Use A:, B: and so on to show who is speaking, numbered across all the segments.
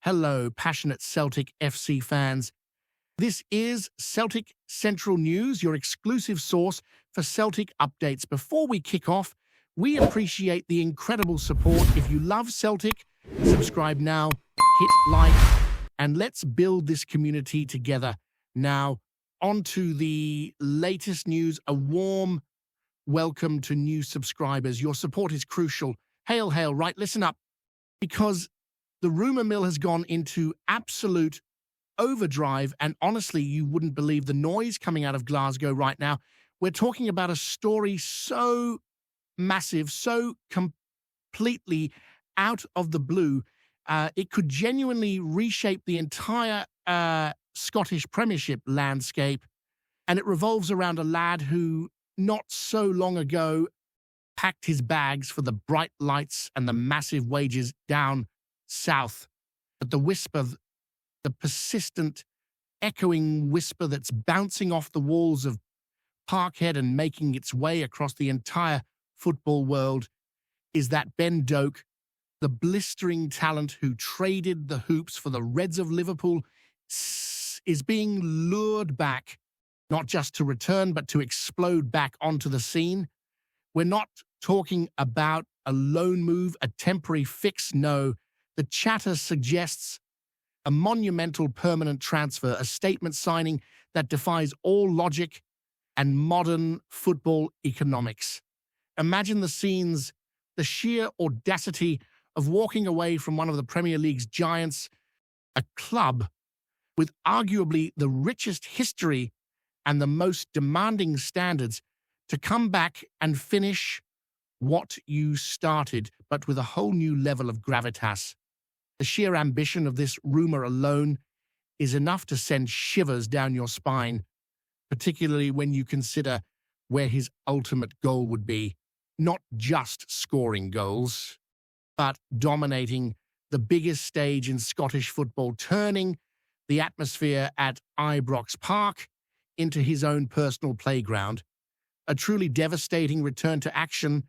A: Hello, passionate Celtic FC fans. This is Celtic Central News, your exclusive source for Celtic updates. Before we kick off, we appreciate the incredible support. If you love Celtic, subscribe now, hit like, and let's build this community together. Now, on to the latest news. A warm welcome to new subscribers. Your support is crucial. Hail, hail, right, listen up. Because the rumor mill has gone into absolute overdrive, and honestly, you wouldn't believe the noise coming out of Glasgow right now. We're talking about a story so massive, so completely out of the blue. It could genuinely reshape the entire Scottish Premiership landscape, and it revolves around a lad who, not so long ago, packed his bags for the bright lights and the massive wages down south. But the whisper, the persistent, echoing whisper that's bouncing off the walls of Parkhead and making its way across the entire football world, is that Ben Doak, the blistering talent who traded the hoops for the Reds of Liverpool, is being lured back, not just to return, but to explode back onto the scene. We're not talking about a loan move, a temporary fix. No, the chatter suggests a monumental permanent transfer, a statement signing that defies all logic and modern football economics. Imagine the scenes, the sheer audacity of walking away from one of the Premier League's giants, a club with arguably the richest history and the most demanding standards, to come back and finish what you started, but with a whole new level of gravitas. The sheer ambition of this rumor alone is enough to send shivers down your spine, particularly when you consider where his ultimate goal would be. Not just scoring goals, but dominating the biggest stage in Scottish football, turning the atmosphere at Ibrox Park into his own personal playground. A truly devastating return to action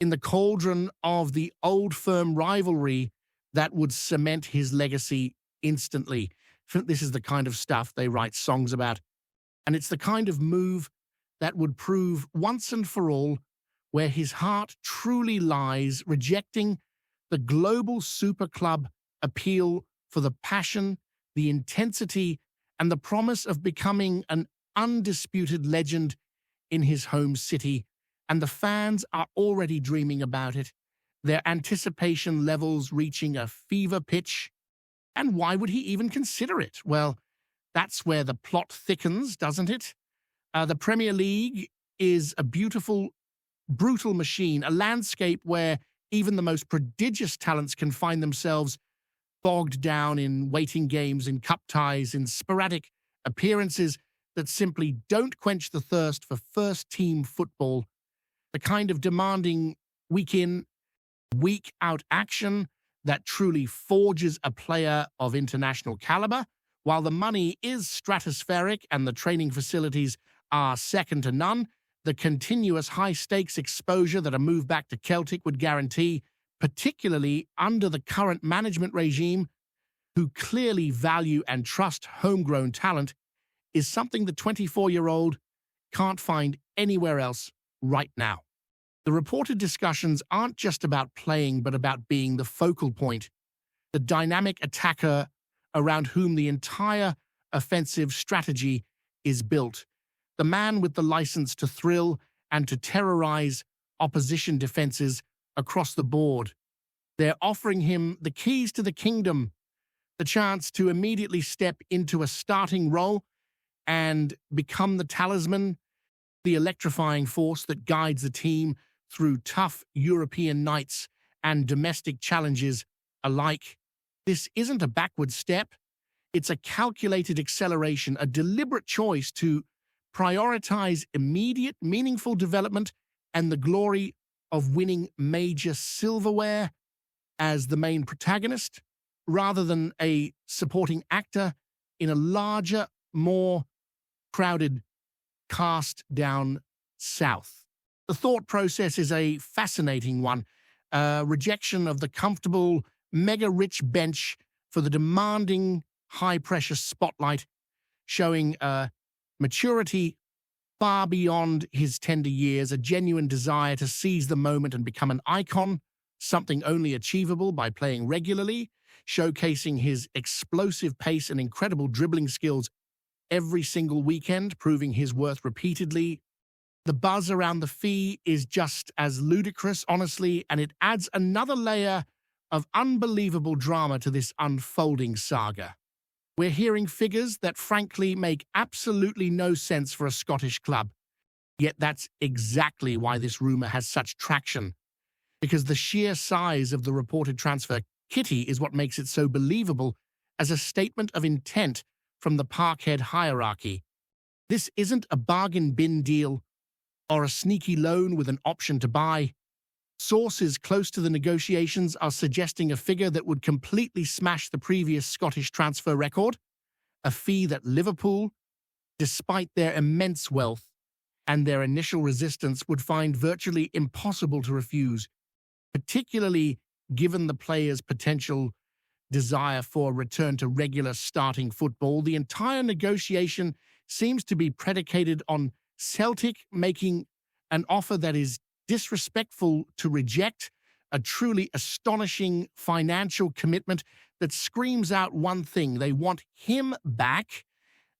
A: in the cauldron of the old firm rivalry that would cement his legacy instantly. This is the kind of stuff they write songs about. And it's the kind of move that would prove once and for all where his heart truly lies, rejecting the global super club appeal for the passion, the intensity, and the promise of becoming an undisputed legend in his home city. And the fans are already dreaming about it, their anticipation levels reaching a fever pitch. And why would he even consider it? Well, that's where the plot thickens, doesn't it? The Premier League is a beautiful, brutal machine, a landscape where even the most prodigious talents can find themselves bogged down in waiting games, in cup ties, in sporadic appearances that simply don't quench the thirst for first-team football, the kind of demanding week-in, week-out action that truly forges a player of international caliber. While the money is stratospheric and the training facilities are second to none, the continuous high-stakes exposure that a move back to Celtic would guarantee, particularly under the current management regime, who clearly value and trust homegrown talent, is something the 24-year-old can't find anywhere else right now. The reported discussions aren't just about playing, but about being the focal point, the dynamic attacker around whom the entire offensive strategy is built, the man with the license to thrill and to terrorize opposition defenses across the board. They're offering him the keys to the kingdom, the chance to immediately step into a starting role and become the talisman, the electrifying force that guides the team through tough European nights and domestic challenges alike. This isn't a backward step. It's a calculated acceleration, a deliberate choice to prioritize immediate, meaningful development and the glory of winning major silverware as the main protagonist, rather than a supporting actor in a larger, more crowded cast down south. The thought process is a fascinating one, a rejection of the comfortable, mega-rich bench for the demanding, high-pressure spotlight, showing a maturity far beyond his tender years, a genuine desire to seize the moment and become an icon, something only achievable by playing regularly, showcasing his explosive pace and incredible dribbling skills every single weekend, proving his worth repeatedly. The buzz around the fee is just as ludicrous, honestly, and it adds another layer of unbelievable drama to this unfolding saga. We're hearing figures that frankly make absolutely no sense for a Scottish club. Yet that's exactly why this rumour has such traction, because the sheer size of the reported transfer kitty is what makes it so believable as a statement of intent from the Parkhead hierarchy. This isn't a bargain bin deal or a sneaky loan with an option to buy. Sources close to the negotiations are suggesting a figure that would completely smash the previous Scottish transfer record, a fee that Liverpool, despite their immense wealth and their initial resistance, would find virtually impossible to refuse, particularly given the player's potential desire for a return to regular starting football. The entire negotiation seems to be predicated on Celtic making an offer that is disrespectful to reject, a truly astonishing financial commitment that screams out one thing: they want him back,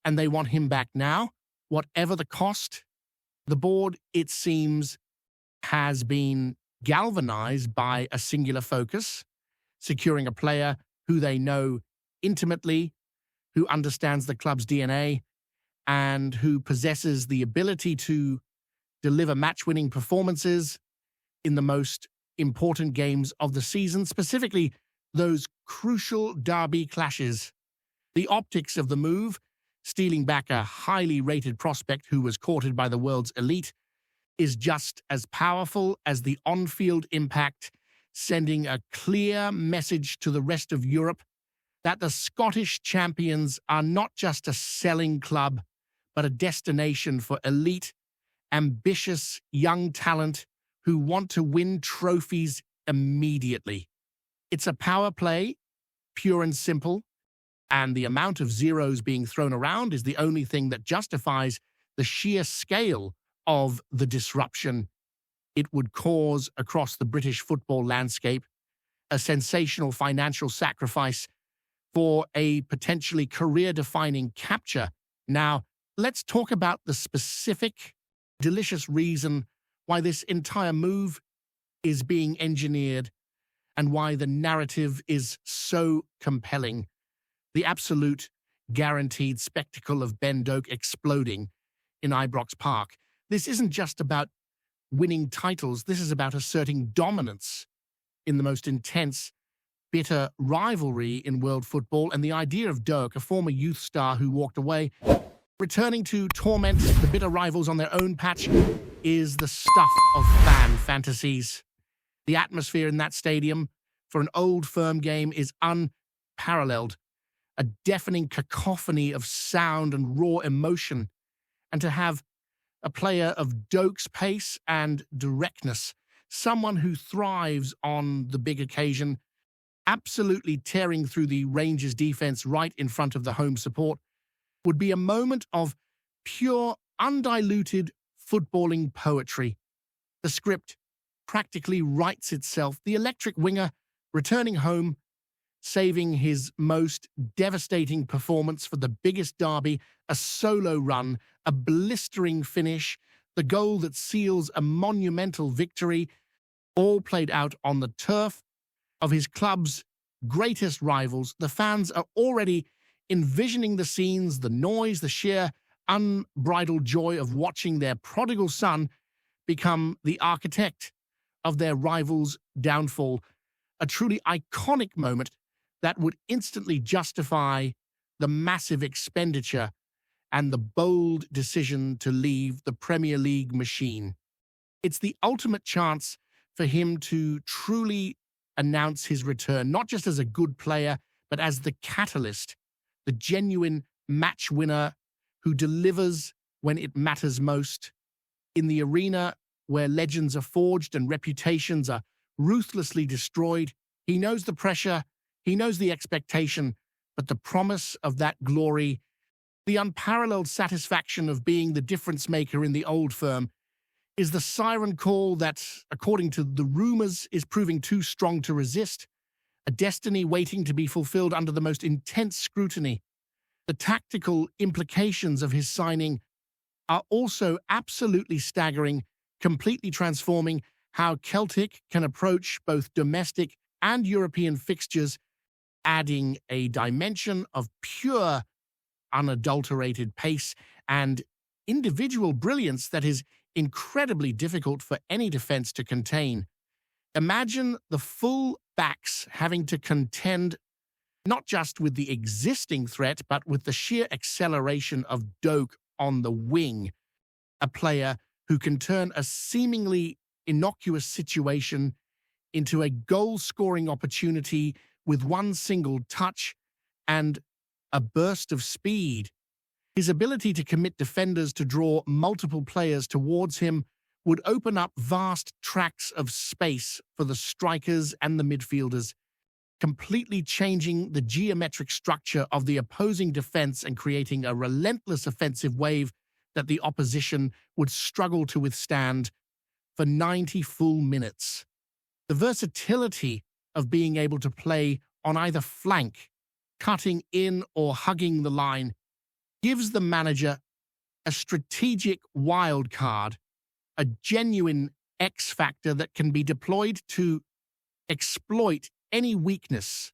A: and they want him back now, whatever the cost. The board, it seems, has been galvanized by a singular focus, securing a player who they know intimately, who understands the club's DNA, and who possesses the ability to deliver match-winning performances in the most important games of the season, specifically those crucial derby clashes. The optics of the move, stealing back a highly rated prospect who was courted by the world's elite, is just as powerful as the on-field impact, sending a clear message to the rest of Europe that the Scottish champions are not just a selling club, but a destination for elite, ambitious young talent who want to win trophies immediately. It's a power play, pure and simple, and the amount of zeros being thrown around is the only thing that justifies the sheer scale of the disruption it would cause across the British football landscape, a sensational financial sacrifice for a potentially career-defining capture. Now, let's talk about the specific, delicious reason why this entire move is being engineered and why the narrative is so compelling. The absolute guaranteed spectacle of Ben Doak exploding in Ibrox Park. This isn't just about winning titles. This is about asserting dominance in the most intense, bitter rivalry in world football. And the idea of Doak, a former youth star who walked away, returning to torment the bitter rivals on their own patch, is the stuff of fan fantasies. The atmosphere in that stadium for an old firm game is unparalleled, a deafening cacophony of sound and raw emotion. And to have a player of Doak's pace and directness, someone who thrives on the big occasion, absolutely tearing through the Rangers defense right in front of the home support, would be a moment of pure, undiluted footballing poetry. The script practically writes itself. The electric winger returning home, saving his most devastating performance for the biggest derby, a solo run, a blistering finish, the goal that seals a monumental victory, all played out on the turf of his club's greatest rivals. The fans are already envisioning the scenes, the noise, the sheer unbridled joy of watching their prodigal son become the architect of their rival's downfall, a truly iconic moment that would instantly justify the massive expenditure and the bold decision to leave the Premier League machine. It's the ultimate chance for him to truly announce his return, not just as a good player, but as the catalyst, the genuine match winner who delivers when it matters most. In the arena where legends are forged and reputations are ruthlessly destroyed, he knows the pressure, He knows the expectation, but the promise of that glory, the unparalleled satisfaction of being the difference maker in the old firm, is the siren call that, according to the rumors, is proving too strong to resist, a destiny waiting to be fulfilled under the most intense scrutiny. The tactical implications of his signing are also absolutely staggering, completely transforming how Celtic can approach both domestic and European fixtures, adding a dimension of pure, unadulterated pace and individual brilliance that is incredibly difficult for any defense to contain. Imagine the full backs having to contend not just with the existing threat, but with the sheer acceleration of Doak on the wing, a player who can turn a seemingly innocuous situation into a goal-scoring opportunity with one single touch and a burst of speed. His ability to commit defenders to draw multiple players towards him would open up vast tracts of space for the strikers and the midfielders, completely changing the geometric structure of the opposing defense and creating a relentless offensive wave that the opposition would struggle to withstand for 90 full minutes. The versatility of being able to play on either flank, cutting in or hugging the line, gives the manager a strategic wild card, a genuine X factor that can be deployed to exploit any weakness,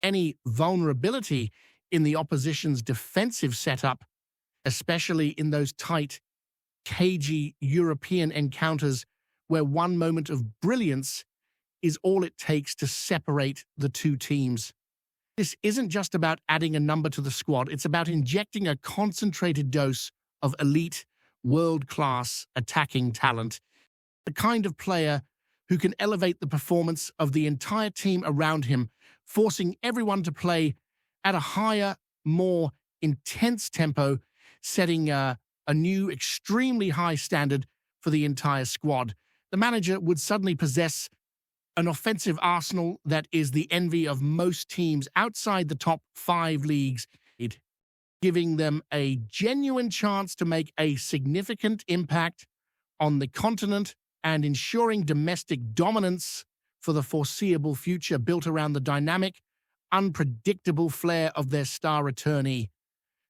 A: any vulnerability in the opposition's defensive setup, especially in those tight, cagey European encounters where one moment of brilliance is all it takes to separate the two teams. This isn't just about adding a number to the squad, it's about injecting a concentrated dose of elite, world-class attacking talent, the kind of player who can elevate the performance of the entire team around him, forcing everyone to play at a higher, more intense tempo, setting a new, extremely high standard for the entire squad. The manager would suddenly possess an offensive arsenal that is the envy of most teams outside the top 5 leagues, giving them a genuine chance to make a significant impact on the continent and ensuring domestic dominance for the foreseeable future built around the dynamic, unpredictable flair of their star returnee.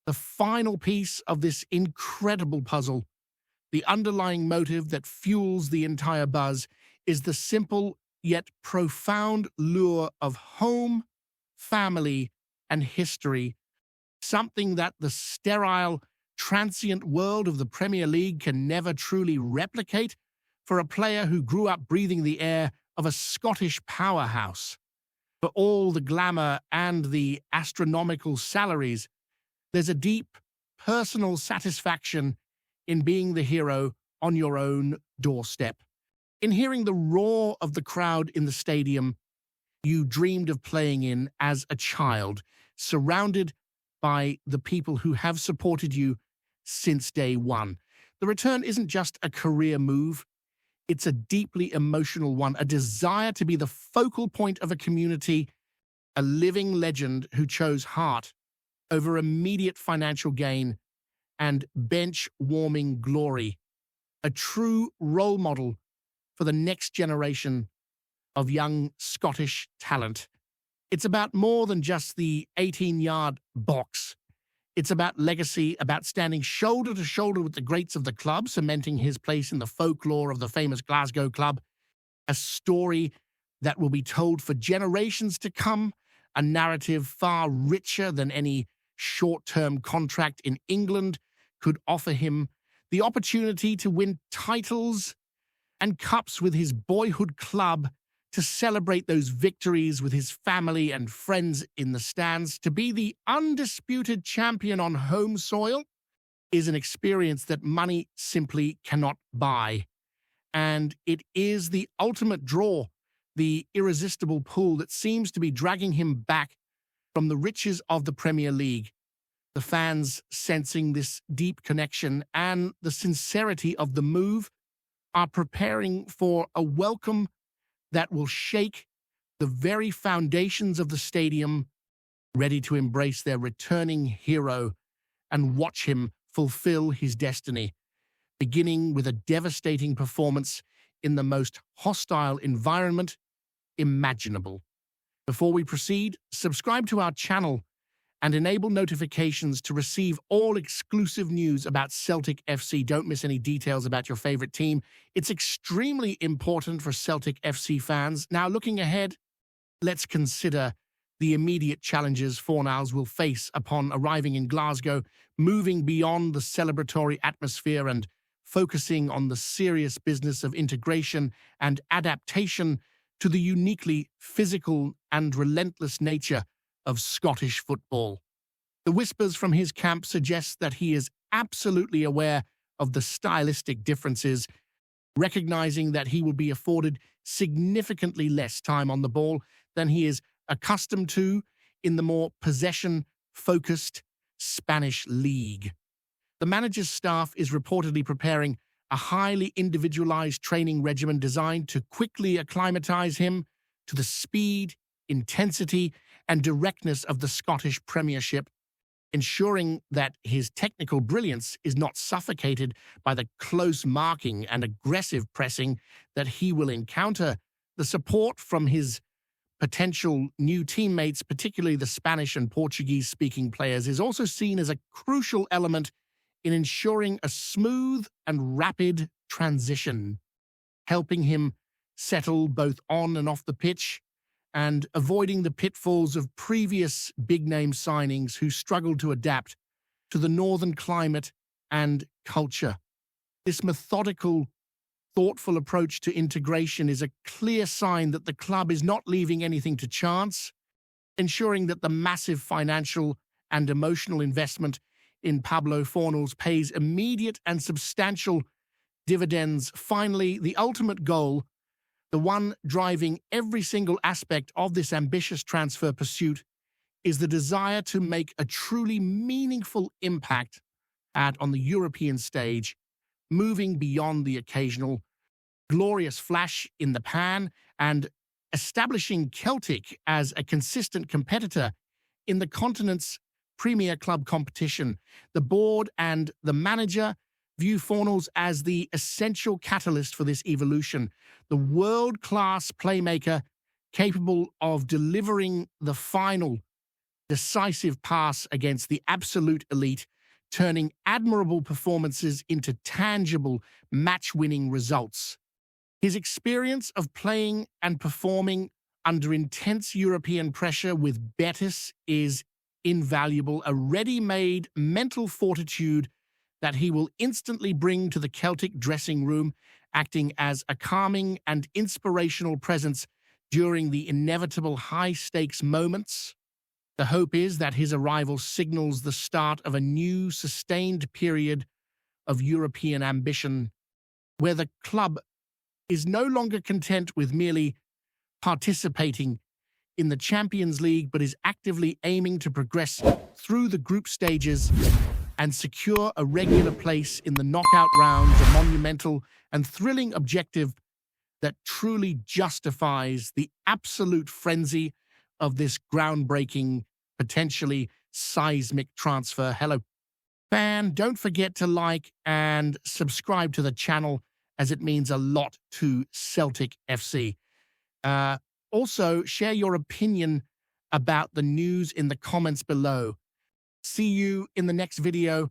A: The final piece of this incredible puzzle, the underlying motive that fuels the entire buzz, is the simple yet profound lure of home, family, and history, something that the sterile, transient world of the Premier League can never truly replicate for a player who grew up breathing the air of a Scottish powerhouse. For all the glamour and the astronomical salaries, there's a deep, personal satisfaction in being the hero on your own doorstep. In hearing the roar of the crowd in the stadium you dreamed of playing in as a child, surrounded by the people who have supported you since day one. The return isn't just a career move, it's a deeply emotional one, a desire to be the focal point of a community, a living legend who chose heart over immediate financial gain and bench-warming glory, a true role model for the next generation of young Scottish talent. It's about more than just the 18-yard box. It's about legacy, about standing shoulder to shoulder with the greats of the club, cementing his place in the folklore of the famous Glasgow club, a story that will be told for generations to come, a narrative far richer than any short-term contract in England could offer him, the opportunity to win titles and cups with his boyhood club, to celebrate those victories with his family and friends in the stands, to be the undisputed champion on home soil, is an experience that money simply cannot buy. And it is the ultimate draw, the irresistible pull that seems to be dragging him back from the riches of the Premier League. The fans, sensing this deep connection and the sincerity of the move, are preparing for a welcome that will shake the very foundations of the stadium, ready to embrace their returning hero and watch him fulfill his destiny, beginning with a devastating performance in the most hostile environment imaginable. Before we proceed, subscribe to our channel and enable notifications to receive all exclusive news about Celtic FC. Don't miss any details about your favorite team. It's extremely important for Celtic FC fans. Now, looking ahead, let's consider the immediate challenges Fornals will face upon arriving in Glasgow, moving beyond the celebratory atmosphere and focusing on the serious business of integration and adaptation to the uniquely physical and relentless nature of Scottish football. The whispers from his camp suggest that he is absolutely aware of the stylistic differences, recognizing that he will be afforded significantly less time on the ball than he is accustomed to in the more possession-focused Spanish league. The manager's staff is reportedly preparing a highly individualized training regimen designed to quickly acclimatize him to the speed, intensity, and directness of the Scottish Premiership, ensuring that his technical brilliance is not suffocated by the close marking and aggressive pressing that he will encounter. The support from his potential new teammates, particularly the Spanish and Portuguese-speaking players, is also seen as a crucial element in ensuring a smooth and rapid transition, helping him settle both on and off the pitch and avoiding the pitfalls of previous big-name signings who struggled to adapt to the northern climate and culture. This methodical, thoughtful approach to integration is a clear sign that the club is not leaving anything to chance, ensuring that the massive financial and emotional investment in Pablo Fornals pays immediate and substantial dividends. Finally, the ultimate goal, the one driving every single aspect of this ambitious transfer pursuit, is the desire to make a truly meaningful impact on the European stage, moving beyond the occasional glorious flash in the pan and establishing Celtic as a consistent competitor in the continent's Premier Club competition. The board and the manager view Fornals as the essential catalyst for this evolution, the world-class playmaker capable of delivering the final decisive pass against the absolute elite, turning admirable performances into tangible match-winning results. His experience of playing and performing under intense European pressure with Betis is invaluable, a ready-made mental fortitude that he will instantly bring to the Celtic dressing room, acting as a calming and inspirational presence during the inevitable high-stakes moments. The hope is that his arrival signals the start of a new, sustained period of European ambition, where the club is no longer content with merely participating in the Champions League, but is actively aiming to progress through the group stages and secure a regular place in the knockout rounds, a monumental and thrilling objective that truly justifies the absolute frenzy of this groundbreaking, potentially seismic transfer. Hello, fan. Don't forget to like and subscribe to the channel, as it means a lot to Celtic FC. Also, share your opinion about the news in the comments below. See you in the next video.